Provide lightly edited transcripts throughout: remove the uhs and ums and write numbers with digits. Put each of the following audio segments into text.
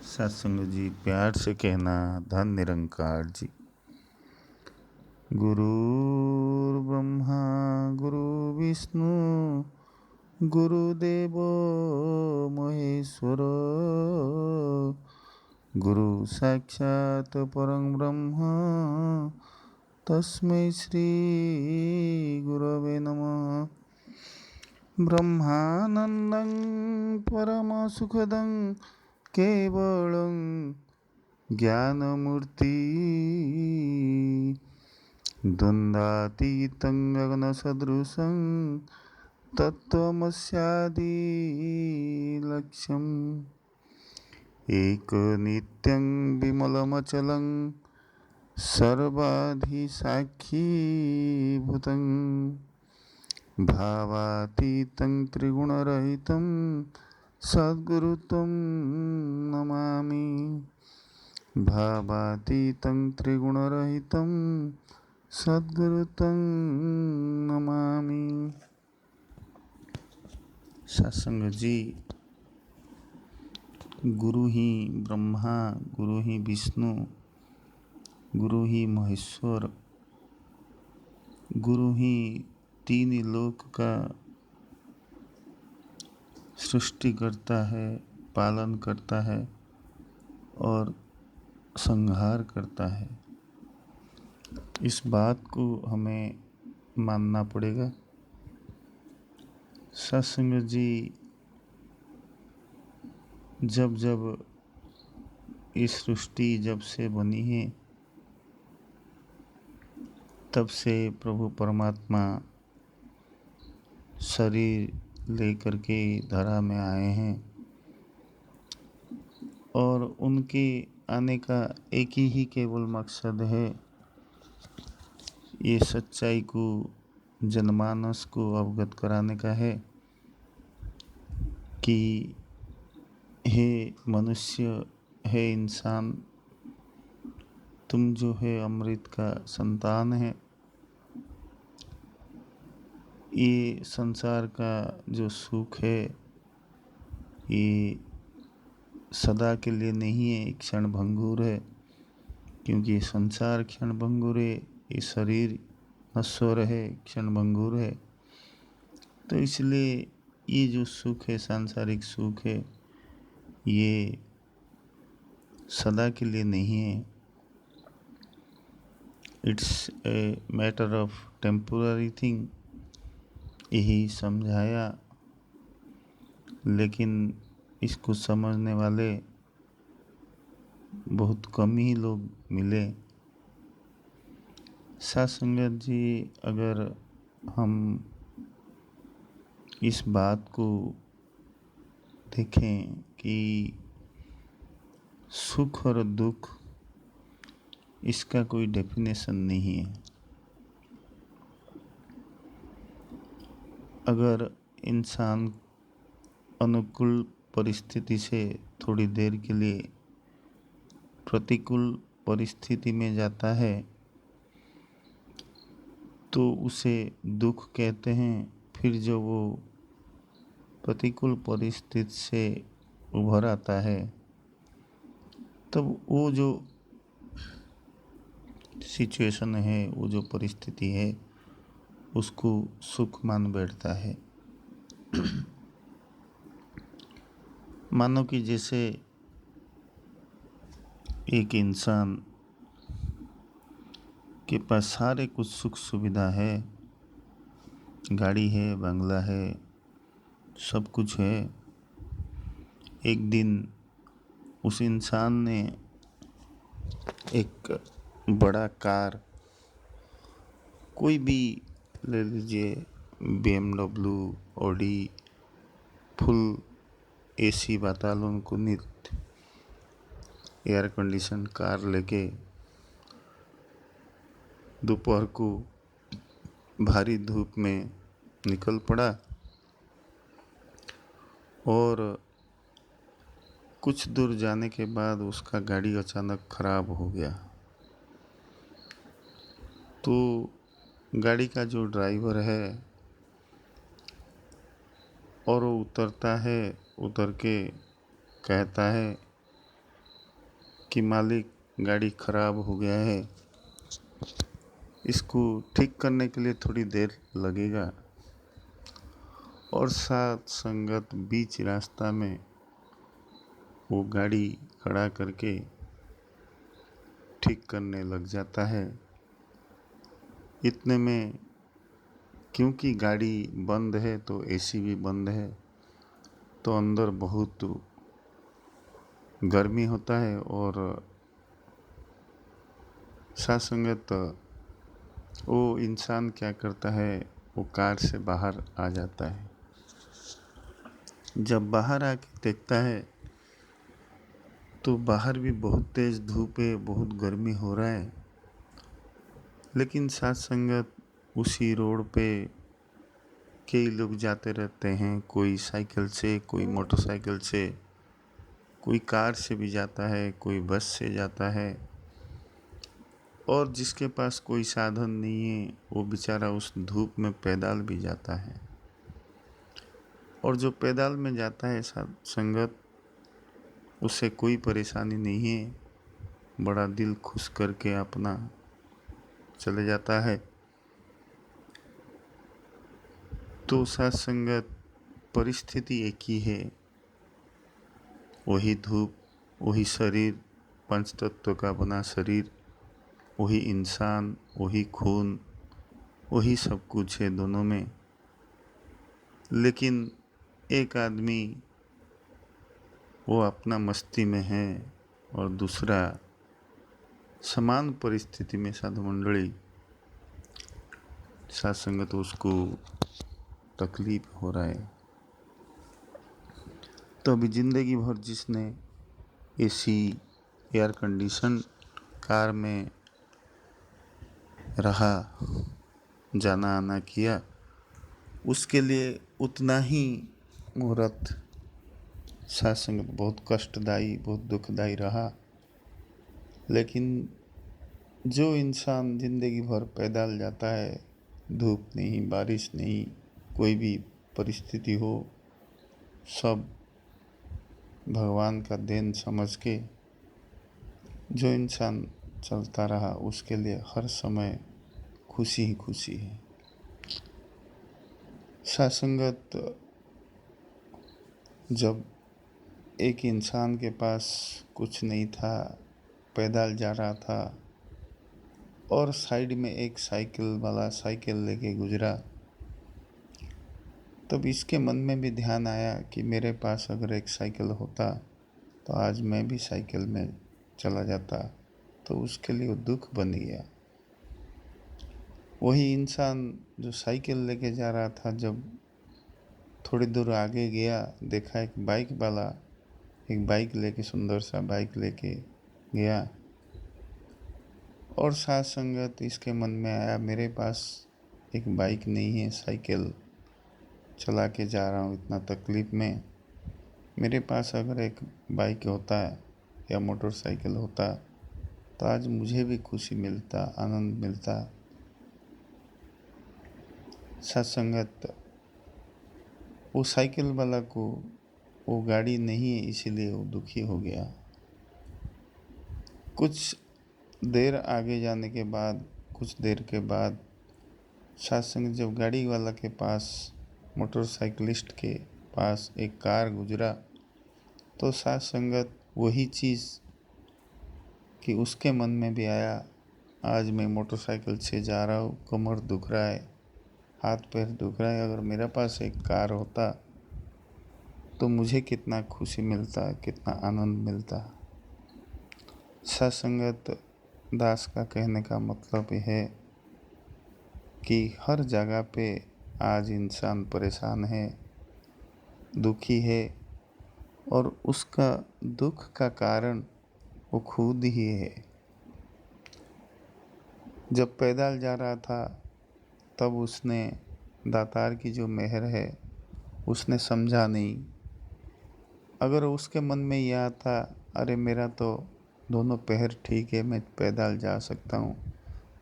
सत्संग जी, प्यार से कहना धन निरंकार जी। गुरु ब्रह्मा गुरु विष्णु गुरुदेवो महेश्वर गुरु साक्षात् परं ब्रह्म तस्मै श्री गुरवे नमः। ब्रह्मानन्दं परमसुखदं केवलं ज्ञानमूर्ति द्वन्द्वातीतं गगनसदृशं तत्त्वमस्यादिलक्ष्यम् एकनित्यं विमलमचलं सर्वाधिसाक्षीभूतं भावातीतं त्रिगुणरहितं सद्गुरुत्वं नमामि। भावातीतं त्रिगुणरहितं सद्गुरुत्वं नमामि। सत्संग जी, गुरु ही ब्रह्मा, गुरु ही विष्णु, गुरु ही महेश्वर, गुरु ही तीन लोक का सृष्टि करता है, पालन करता है और संहार करता है। इस बात को हमें मानना पड़ेगा। सत्संग जी, जब जब इस सृष्टि जब से बनी है तब से प्रभु परमात्मा शरीर लेकर के धरा में आए हैं और उनके आने का एक ही केवल मकसद है, ये सच्चाई को जनमानस को अवगत कराने का है कि हे मनुष्य, हे इंसान, तुम जो है अमृत का संतान है। ये संसार का जो सुख है ये सदा के लिए नहीं है, क्षण भंगुर है। क्योंकि ये संसार क्षण भंगुर है, ये शरीर नश्वर है, क्षण भंगुर है। तो इसलिए ये जो सुख है, सांसारिक सुख है, ये सदा के लिए नहीं है। It's a matter of temporary thing, यही समझाया। लेकिन इसको समझने वाले बहुत कम ही लोग मिले। साथ संगत जी, अगर हम इस बात को देखें कि सुख और दुख इसका कोई डेफिनेशन नहीं है। अगर इंसान अनुकूल परिस्थिति से थोड़ी देर के लिए प्रतिकूल परिस्थिति में जाता है तो उसे दुख कहते हैं। फिर जो वो प्रतिकूल परिस्थिति से उभर आता है तब वो जो सिचुएशन है, वो जो परिस्थिति है, उसको सुख मान बैठता है। मानो कि जैसे एक इंसान के पास सारे कुछ सुख सुविधा है, गाड़ी है, बंगला है, सब कुछ है। एक दिन उस इंसान ने एक बड़ा कार, कोई भी ले लीजिए, BMW, ऑडी, फुल AC वातानुकूलित एयर कंडीशन कार लेके दोपहर को भारी धूप में निकल पड़ा और कुछ दूर जाने के बाद उसका गाड़ी अचानक खराब हो गया। तो गाड़ी का जो ड्राइवर है और वो उतरता है, उतर के कहता है कि मालिक गाड़ी खराब हो गया है, इसको ठीक करने के लिए थोड़ी देर लगेगा, और साथ संगत बीच रास्ता में वो गाड़ी खड़ा करके ठीक करने लग जाता है। इतने में क्योंकि गाड़ी बंद है तो एसी भी बंद है, तो अंदर बहुत गर्मी होता है, और साथ संगत वो इंसान क्या करता है, वो कार से बाहर आ जाता है। जब बाहर आके देखता है तो बाहर भी बहुत तेज़ धूप है, बहुत गर्मी हो रहा है, लेकिन साथ संगत उसी रोड पे कई लोग जाते रहते हैं, कोई साइकिल से, कोई मोटरसाइकिल से, कोई कार से भी जाता है, कोई बस से जाता है, और जिसके पास कोई साधन नहीं है वो बेचारा उस धूप में पैदल भी जाता है। और जो पैदल में जाता है साथ संगत, उससे कोई परेशानी नहीं है, बड़ा दिल खुश करके अपना चले जाता है। तो साथ संगत परिस्थिति एक ही है, वही धूप, वही शरीर, पंच तत्व का बना शरीर, वही इंसान, वही खून, वही सब कुछ है दोनों में। लेकिन एक आदमी वो अपना मस्ती में है, और दूसरा समान परिस्थिति में साधु मंडली साथ संगत उसको तकलीफ हो रहा है। तो अभी ज़िंदगी भर जिसने एसी एयर कंडीशन कार में रहा, जाना आना किया, उसके लिए उतना ही मुहूर्त साथ संगत बहुत कष्टदायी, बहुत दुखदायी रहा। लेकिन जो इंसान ज़िंदगी भर पैदल जाता है, धूप नहीं, बारिश नहीं, कोई भी परिस्थिति हो, सब भगवान का देन समझ के जो इंसान चलता रहा, उसके लिए हर समय खुशी ही खुशी है। साथ संगत जब एक इंसान के पास कुछ नहीं था, पैदल जा रहा था, और साइड में एक साइकिल वाला साइकिल लेके गुजरा, तब इसके मन में भी ध्यान आया कि मेरे पास अगर एक साइकिल होता तो आज मैं भी साइकिल में चला जाता। तो उसके लिए वो दुख बन गया। वही इंसान जो साइकिल लेके जा रहा था, जब थोड़ी दूर आगे गया, देखा एक बाइक वाला एक बाइक लेके, सुंदर सा बाइक लेके गया, और साथ संगत इसके मन में आया मेरे पास एक बाइक नहीं है, साइकिल चला के जा रहा हूँ इतना तकलीफ़ में, मेरे पास अगर एक बाइक होता या मोटरसाइकिल होता तो आज मुझे भी खुशी मिलता, आनंद मिलता। साथ संगत वो साइकिल वाला को वो गाड़ी नहीं है, इसीलिए वो दुखी हो गया। कुछ देर आगे जाने के बाद, कुछ देर के बाद साथ संगत जब गाड़ी वाला के पास, मोटरसाइकिलिस्ट के पास एक कार गुजरा, तो साथ संगत वही चीज़ कि उसके मन में भी आया, आज मैं मोटरसाइकिल से जा रहा हूँ, कमर दुख रहा है, हाथ पैर दुख रहा है, अगर मेरे पास एक कार होता तो मुझे कितना खुशी मिलता, कितना आनंद मिलता। साथ संगत दास का कहने का मतलब यह है कि हर जगह पे आज इंसान परेशान है, दुखी है, और उसका दुख का कारण वो खुद ही है। जब पैदल जा रहा था तब उसने दातार की जो मेहर है उसने समझा नहीं। अगर उसके मन में यह आता, अरे मेरा तो दोनों पैर ठीक है, मैं पैदल जा सकता हूँ,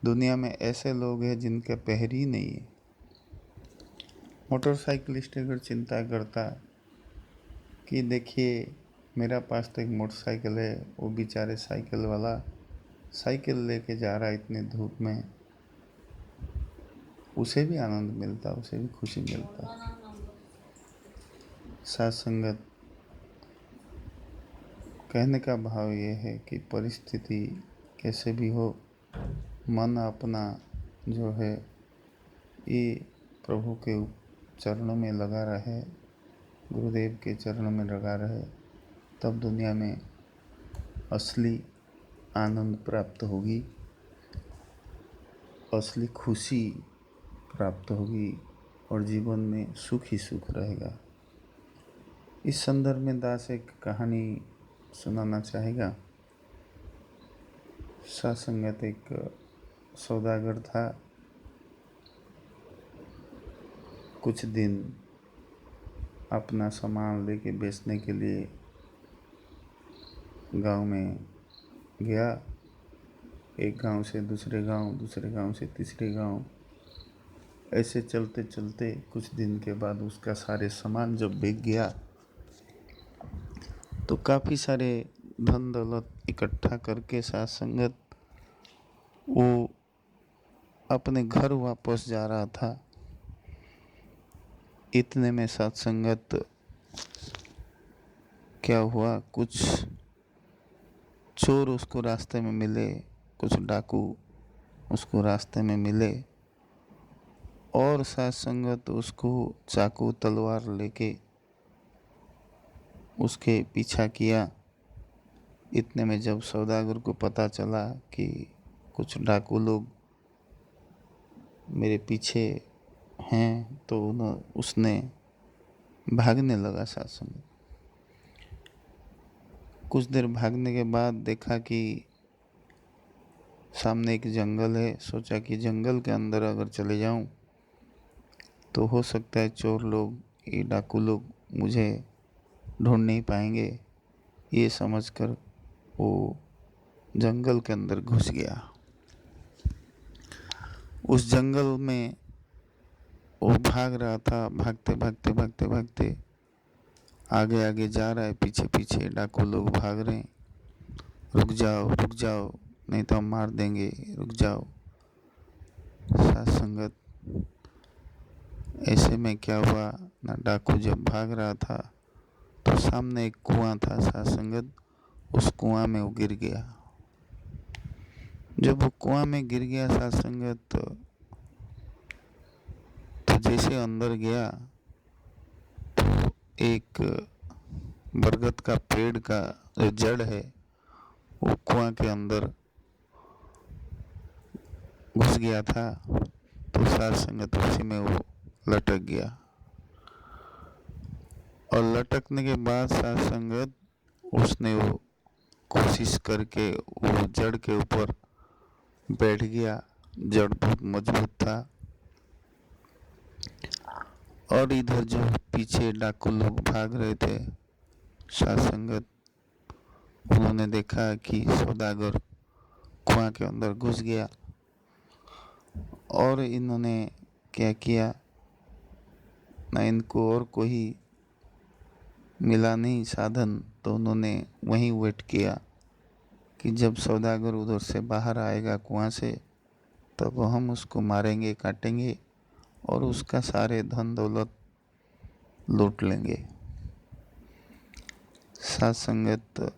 दुनिया में ऐसे लोग हैं जिनके पैर ही नहीं है। मोटरसाइकिलिस्ट अगर चिंता करता कि देखिए मेरा पास तो एक मोटरसाइकिल है, वो बेचारे साइकिल वाला साइकिल लेके जा रहा है इतनी धूप में, उसे भी आनंद मिलता, उसे भी खुशी मिलता। साथ संगत, कहने का भाव ये है कि परिस्थिति कैसे भी हो, मन अपना जो है ये प्रभु के चरणों में लगा रहे, गुरुदेव के चरणों में लगा रहे, तब दुनिया में असली आनंद प्राप्त होगी, असली खुशी प्राप्त होगी और जीवन में सुख ही सुख रहेगा। इस संदर्भ में दास एक कहानी सुनाना चाहेगा। सत्संगत एक सौदागर था। कुछ दिन अपना सामान लेके बेचने के लिए गांव में गया। एक गांव से दूसरे गांव, दूसरे गांव से तीसरे गांव, ऐसे चलते चलते कुछ दिन के बाद उसका सारे सामान जब बिक गया तो काफ़ी सारे धन दौलत इकट्ठा करके साथ संगत वो अपने घर वापस जा रहा था। इतने में साथ संगत क्या हुआ, कुछ चोर उसको रास्ते में मिले, कुछ डाकू उसको रास्ते में मिले और साथ संगत उसको चाकू तलवार लेके उसके पीछा किया। इतने में जब सौदागर को पता चला कि कुछ डाकू लोग मेरे पीछे हैं तो उसने भागने लगा साथ संगत। कुछ देर भागने के बाद देखा कि सामने एक जंगल है। सोचा कि जंगल के अंदर अगर चले जाऊं तो हो सकता है चोर लोग, ये डाकू लोग मुझे ढूंढ नहीं पाएंगे। ये समझकर वो जंगल के अंदर घुस गया। उस जंगल में वो भाग रहा था, भागते भागते भागते भागते आगे आगे जा रहा है, पीछे पीछे डाकू लोग भाग रहे हैं। रुक जाओ नहीं तो हम मार देंगे, रुक जाओ। साथ संगत, ऐसे में क्या हुआ ना, डाकू जब भाग रहा था तो सामने एक कुआं था साथ संगत, उस कुआं में वो गिर गया। जब वो कुआं में गिर गया साथ संगत तो जैसे अंदर गया तो एक बरगद का पेड़ का जो जड़ है वो कुआं के अंदर घुस गया था। तो साथ संगत उसी में वो लटक गया और लटकने के बाद साथ संगत उसने वो कोशिश करके वो जड़ के ऊपर बैठ गया। जड़ बहुत मजबूत था और इधर जो पीछे डाकू लोग भाग रहे थे साथ संगत, उन्होंने देखा कि सौदागर कुआं के अंदर घुस गया और इन्होंने क्या किया ना, इनको और कोई मिला नहीं साधन, तो उन्होंने वहीं वेट किया कि जब सौदागर उधर से बाहर आएगा कुआं से तब हम उसको मारेंगे, काटेंगे और उसका सारे धन दौलत लूट लेंगे। साथ संगत,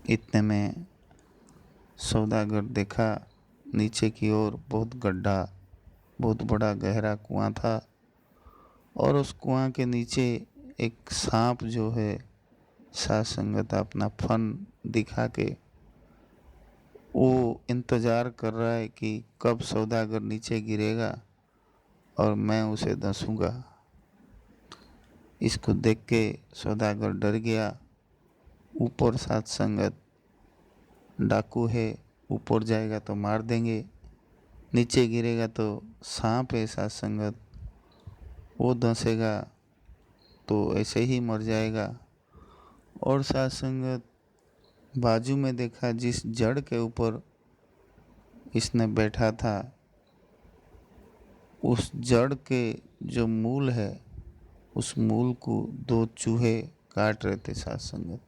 इतने में सौदागर देखा नीचे की ओर बहुत गड्ढा, बहुत बड़ा गहरा कुआं था और उस कुआं के नीचे एक सांप जो है साथ संगत अपना फन दिखा के वो इंतज़ार कर रहा है कि कब सौदागर नीचे गिरेगा और मैं उसे दसूंगा। इसको देख के सौदागर डर गया। ऊपर साथ संगत डाकू है, ऊपर जाएगा तो मार देंगे, नीचे गिरेगा तो सांप है साथ संगत, वो धंसेगा तो ऐसे ही मर जाएगा। और साथ संगत बाजू में देखा जिस जड़ के ऊपर इसने बैठा था, उस जड़ के जो मूल है उस मूल को 2 चूहे काट रहे थे साथ संगत।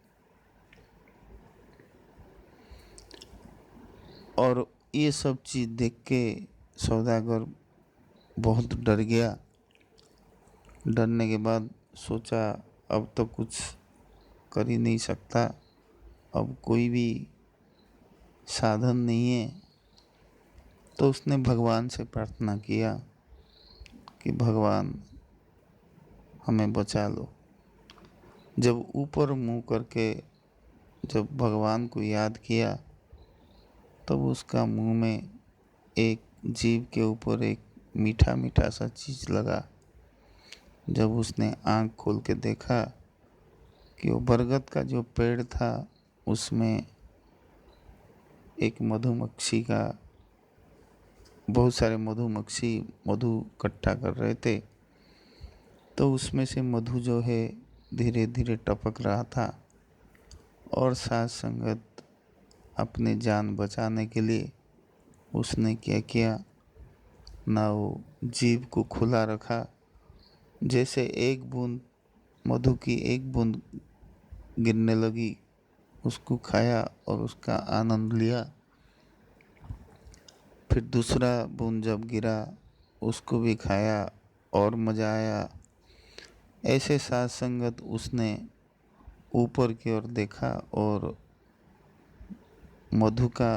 और ये सब चीज़ देख के सौदागर बहुत डर गया। डरने के बाद सोचा अब तो कुछ कर ही नहीं सकता, अब कोई भी साधन नहीं है। तो उसने भगवान से प्रार्थना किया कि भगवान हमें बचा लो। जब ऊपर मुंह करके जब भगवान को याद किया तब उसका मुंह में एक जीभ के ऊपर एक मीठा मीठा सा चीज़ लगा। जब उसने आँख खोल के देखा कि वो बरगद का जो पेड़ था उसमें एक मधुमक्खी का बहुत सारे मधुमक्खी मधु इकट्ठा कर रहे थे। तो उसमें से मधु जो है धीरे धीरे टपक रहा था। और साथ संगत अपने जान बचाने के लिए उसने क्या किया, ना वो जीभ को खुला रखा, जैसे एक बूंद मधु की एक बूंद गिरने लगी उसको खाया और उसका आनंद लिया। फिर दूसरा बूंद जब गिरा उसको भी खाया और मज़ा आया। ऐसे साथ संगत उसने ऊपर की ओर देखा और मधु का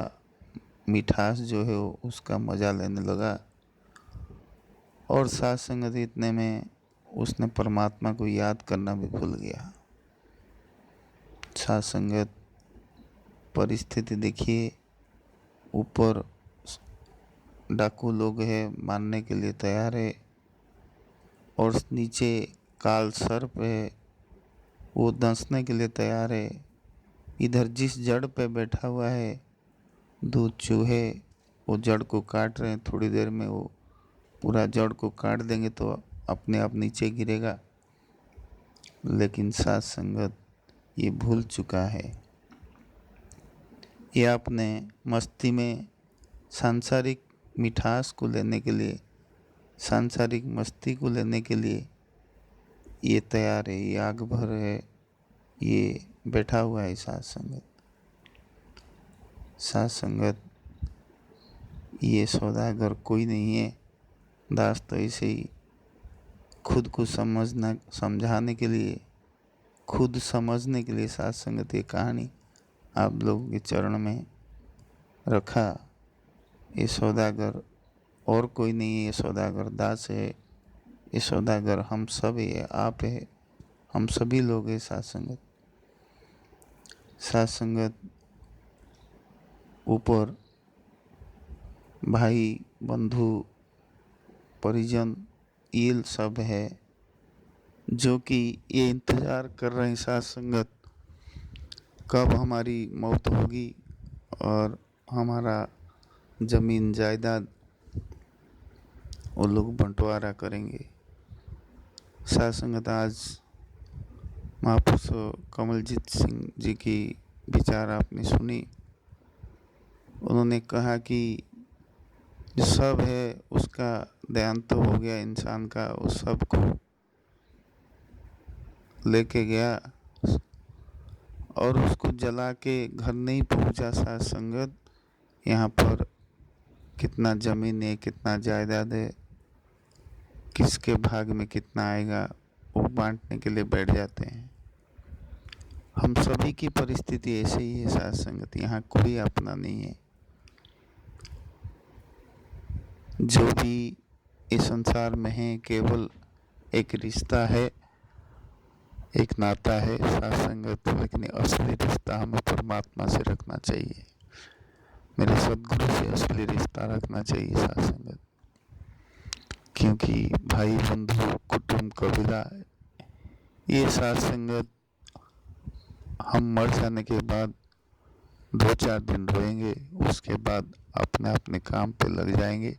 मिठास जो है वो उसका मज़ा लेने लगा। और साथ संगत इतने में उसने परमात्मा को याद करना भी भूल गया। साथ संगत परिस्थिति देखिए, ऊपर डाकू लोग हैं मारने के लिए तैयार है और नीचे काल सर्प है वो दंसने के लिए तैयार है। इधर जिस जड़ पे बैठा हुआ है 2 चूहे वो जड़ को काट रहे हैं। थोड़ी देर में वो पूरा जड़ को काट देंगे तो अपने आप नीचे गिरेगा। लेकिन साथ संगत ये भूल चुका है। ये अपने मस्ती में सांसारिक मिठास को लेने के लिए, सांसारिक मस्ती को लेने के लिए ये तैयार है, ये आग भर है, ये बैठा हुआ है साथ संगत। साथ संगत ये सौदागर कोई नहीं है। दास तो ऐसे ही खुद को समझाने के लिए, खुद समझने के लिए साथ संगत ये कहानी आप लोगों के चरण में रखा। ये सौदागर और कोई नहीं है, ये सौदागर दास है, ये सौदागर हम सब है, आप है, हम सभी लोग हैं साथ संगत। साथ संगत ऊपर भाई बंधु परिजन ये सब है जो कि ये इंतज़ार कर रहे हैं साथ संगत कब हमारी मौत होगी और हमारा ज़मीन जायदाद वो लोग बंटवारा करेंगे। साथ संगत आज महापुरुष कमलजीत सिंह जी की विचार आपने सुनी। उन्होंने कहा कि जो सब है उसका देहांत तो हो गया, इंसान का उस सब को लेके गया और उसको जला के घर नहीं पहुंचा। साथ संगत यहाँ पर कितना ज़मीन है, कितना जायदाद है, किसके भाग में कितना आएगा वो बांटने के लिए बैठ जाते हैं। हम सभी की परिस्थिति ऐसे ही है साथ संगत, यहाँ कोई अपना नहीं है। जो भी इस संसार में है केवल एक रिश्ता है, एक नाता है साथ संगत। लेकिन असली रिश्ता हमें परमात्मा से रखना चाहिए, मेरे सदगुरु से असली रिश्ता रखना चाहिए साथ संगत। क्योंकि भाई बंधु कुटुंब कबीला ये साथ संगत हम मर जाने के बाद 2-4 दिन रोएंगे, उसके बाद अपने अपने काम पे लग जाएंगे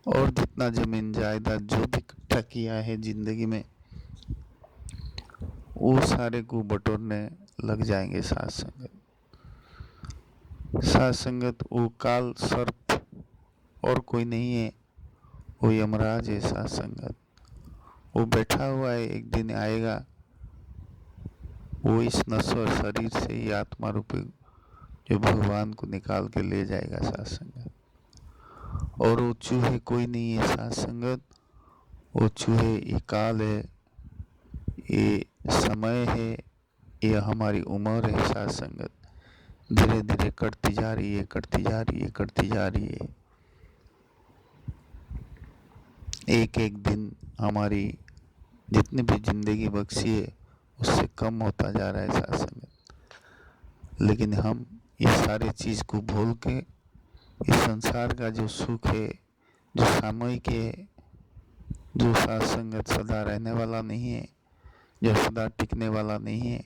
और जितना ज़मीन जायदाद जो भी इकट्ठा किया है ज़िंदगी में वो सारे को बटोरने लग जाएंगे साथ संगत। साथ संगत वो काल सर्प और कोई नहीं है, वो यमराज है साथ संगत। वो बैठा हुआ है, एक दिन आएगा वो इस नश्वर शरीर से ही आत्मा रूपी जो भगवान को निकाल के ले जाएगा साथ संगत। और वो चूहे कोई नहीं है साथ संगत, वो चूहे ये काल है, ये समय है, ये हमारी उम्र है साथ संगत। धीरे धीरे कटती जा रही है, कटती जा रही है, कटती जा रही है। एक एक दिन हमारी जितनी भी जिंदगी बख्शी है उससे कम होता जा रहा है साथ संगत। लेकिन हम ये सारे चीज को भूल के इस संसार का जो सुख है, जो सामयिक है, जो साथ संगत सदा रहने वाला नहीं है, जो सदा टिकने वाला नहीं है,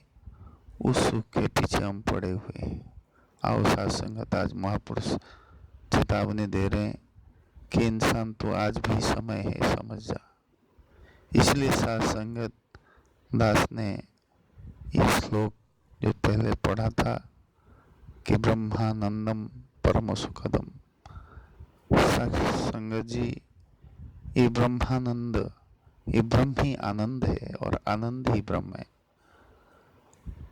उस सुख के पीछे हम पड़े हुए हैं। आओ साथ संगत, आज महापुरुष चेतावनी दे रहे हैं कि इंसान तो आज भी समय है, समझ जा। इसलिए साथ संगत दास ने ये श्लोक जो पहले पढ़ा था कि ब्रह्मानंदम परम सुखदम, साथ संगत जी ये ब्रह्मानंद, ये ब्रह्म ही आनंद है और आनंद ही ब्रह्म है।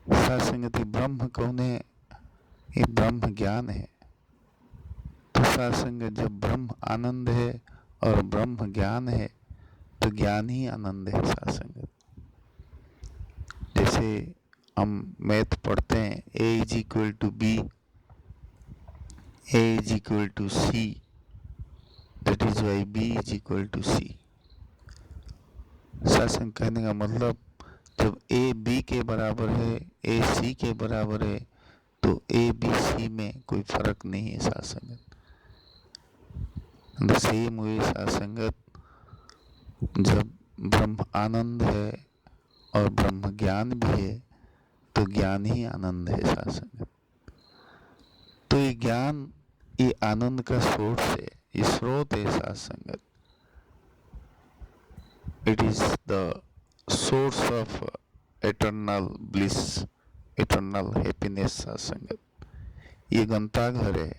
साथ संगति ब्रह्म कौन है? ये ब्रह्म ज्ञान है। तो साथ संगत जब ब्रह्म आनंद है और ब्रह्म ज्ञान है तो ज्ञान ही आनंद है साथ संगत। जैसे हम मैथ पढ़ते हैं, A is equal to B, A is equal to C, that is why B is equal to C. साथ संगत कहने का मतलब जब A B के बराबर है, A C के बराबर है, तो A B C में कोई फर्क नहीं है साथ संगत। सेम हुए साथ संगत, जब ब्रह्म आनंद है और ब्रह्म ज्ञान भी है तो ज्ञान ही आनंद है साथ संगत। तो ये ज्ञान, ये आनंद का सोर्स है, ये स्रोत है साथ संगत। It is the source of eternal bliss, eternal happiness साथ संगत। ये गंताघर है,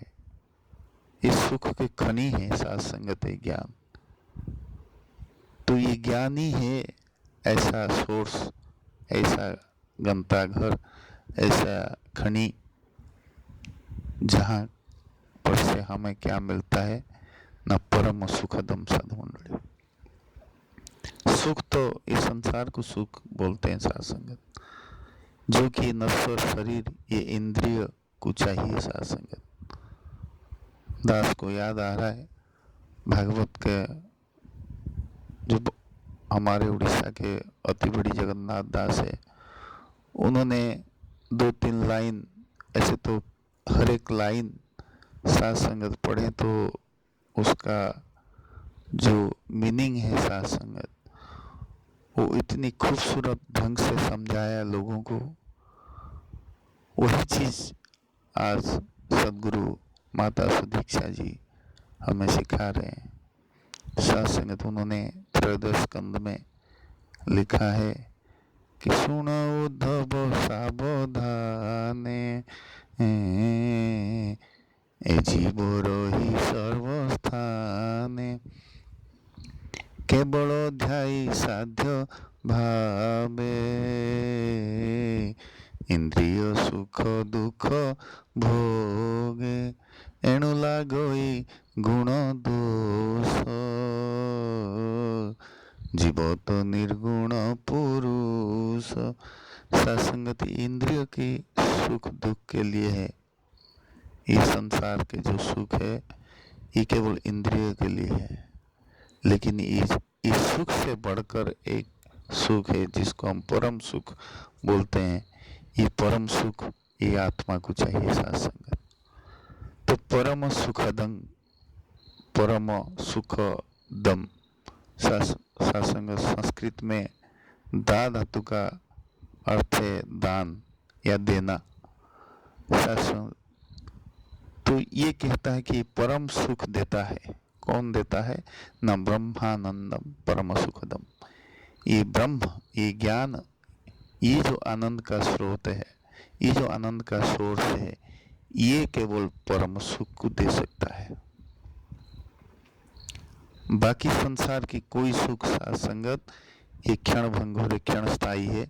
इस सुख के खनी है साथ संगत है ज्ञान। तो ये ज्ञान ही है ऐसा सोर्स, ऐसा गंताघर, ऐसा खनी जहाँ पर से हमें क्या मिलता है? न परम सुखदम सद्मंडली। सुख तो इस संसार को सुख बोलते हैं साथ संगत, जो कि नश्वर शरीर, ये इंद्रिय को चाहिए साथ संगत। दास को याद आ रहा है भागवत के, जो हमारे उड़ीसा के अति बड़ी जगन्नाथ दास है, उन्होंने 2-3 लाइन, ऐसे तो हर एक लाइन साथ संगत पढ़े तो उसका जो मीनिंग है साथ संगत, वो इतनी खूबसूरत ढंग से समझाया लोगों को। वही चीज आज सदगुरु माता सुदीक्षा जी हमें सिखा रहे हैं साथ संगत। उन्होंने त्रयोदश स्कंद में लिखा है कि सुनो उद्धव सावधाने, ए जीव रही सर्वस्थाने, केवल ध्यायी साध्य भावे, इंद्रिय सुख दुख भोगे, एणु लागोई गुण दोष, जीवत निर्गुण पुरुष। सत्संगति इंद्रिय की सुख दुख के लिए है। इस संसार के जो सुख है ये केवल इंद्रिय के लिए है, लेकिन इस सुख से बढ़कर एक सुख है जिसको हम परम सुख बोलते हैं। ये परम सुख ये आत्मा को चाहिए साथ संगत। तो परम सुखदं, परम सुखदम साथ संगत संस्कृत में दा धातु का अर्थ है दान या देना। तो ये कहता है कि परम सुख देता है। कौन देता है? न ब्रह्मानंदम परम सुखदम। ये ब्रह्म, ये ज्ञान, ये जो आनंद का स्रोत है, ये जो आनंद का सोर्स है, ये केवल परम सुख को दे सकता है। बाकी संसार की कोई सुख साथ संगत ये क्षण भंगुर है, क्षण स्थायी है,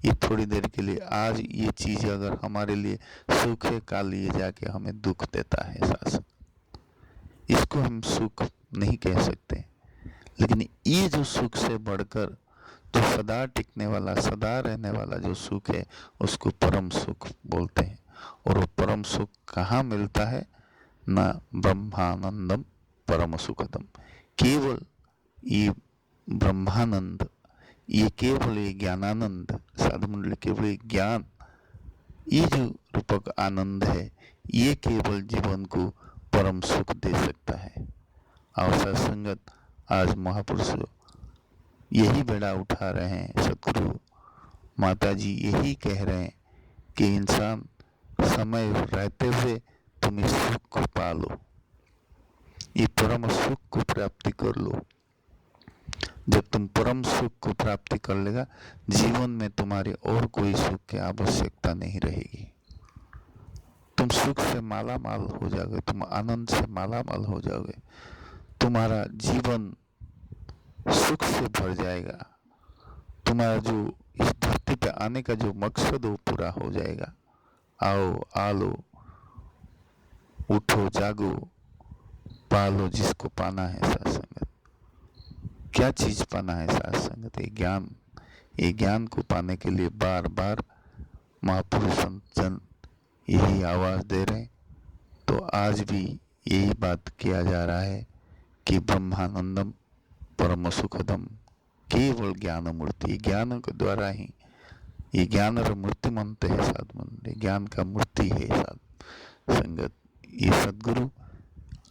ये थोड़ी देर के लिए। आज ये चीज़ अगर हमारे लिए सुख है, कल ये जाके हमें दुख देता है शासन। इसको हम सुख नहीं कह सकते, लेकिन ये जो सुख से बढ़कर जो सदा टिकने वाला, सदा रहने वाला जो सुख है, उसको परम सुख बोलते हैं। और वो परम सुख कहाँ मिलता है? न ब्रह्मानंदम परम सुखदम। केवल ये ब्रह्मानंद, ये केवल ये ज्ञानानंद, साधु मंडली केवल ये ज्ञान, ये जो रूपक आनंद है, ये केवल जीवन को परम सुख दे सकता है। और सत्संगत आज महापुरुष यही बेड़ा उठा रहे हैं, सदगुरु माता जी यही कह रहे हैं कि इंसान समय रहते हुए तुम इस सुख को पालो, ये परम सुख को प्राप्ति कर लो। जब तुम परम सुख को प्राप्ति कर लेगा, जीवन में तुम्हारे और कोई सुख की आवश्यकता नहीं रहेगी। तुम सुख से माला माल हो जाओगे, तुम आनंद से माला माल हो जाओगे, तुम्हारा जीवन सुख से भर जाएगा, तुम्हारा जो इस धरती पे आने का जो मकसद वो पूरा हो जाएगा। आओ आलो, उठो जागो, पालो जिसको पाना है सत्संगत। क्या चीज़ पाना है सत्संगत? ये ज्ञान। ये ज्ञान को पाने के लिए बार बार महापुरुष जन यही आवाज़ दे रहे हैं। तो आज भी यही बात किया जा रहा है कि ब्रह्मानंदम परम सुखदम केवल ज्ञान मूर्ति। ज्ञान के द्वारा ही, ये ज्ञान और मूर्ति मानते हैं साधु मंडली, ज्ञान का मूर्ति है साधु संगत। ये सदगुरु,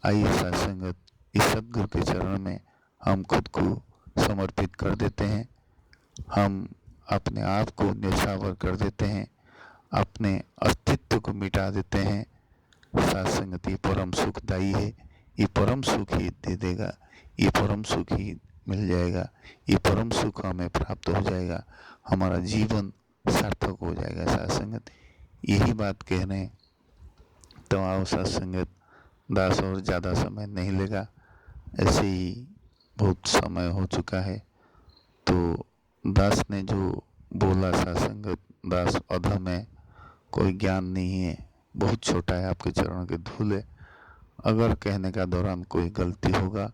आइए साधु संगत, इस सदगुरु के चरण में हम खुद को समर्पित कर देते हैं, हम अपने आप को न्यौछावर कर देते हैं, अपने अस्तित्व को मिटा देते हैं। साधु संगत ये परम सुखदायी है, ये परम सुख ही दे देगा, ये परम सुख ही मिल जाएगा, ये परम सुख हमें प्राप्त हो जाएगा, हमारा जीवन सार्थक हो जाएगा। साधु संगत यही बात कह रहे हैं। तो आओ साधु संगत, दास और ज़्यादा समय नहीं लेगा, ऐसे ही बहुत समय हो चुका है। तो दास ने जो बोला साधु संगत, दास अधम है, कोई ज्ञान नहीं है, बहुत छोटा है, आपके चरणों के धूल है। अगर कहने का दौरान कोई गलती होगा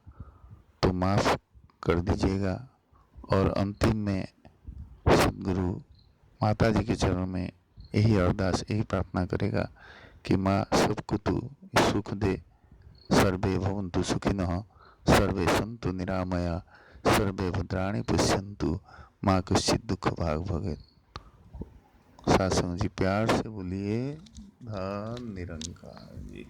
तो माफ़ कर दीजिएगा। और अंतिम में सदगुरु माता जी के चरणों में यही अरदास, यही प्रार्थना करेगा कि माँ सबको तू सुख दे। सर्वे भवन्तु सुखिनः, सर्वे सन्तु निरामया, सर्वे भद्राणि पश्यन्तु, माँ कश्चित् दुख भाग भगेत्। साधु संगत जी प्यार से बोलिए धन निरंकार जी।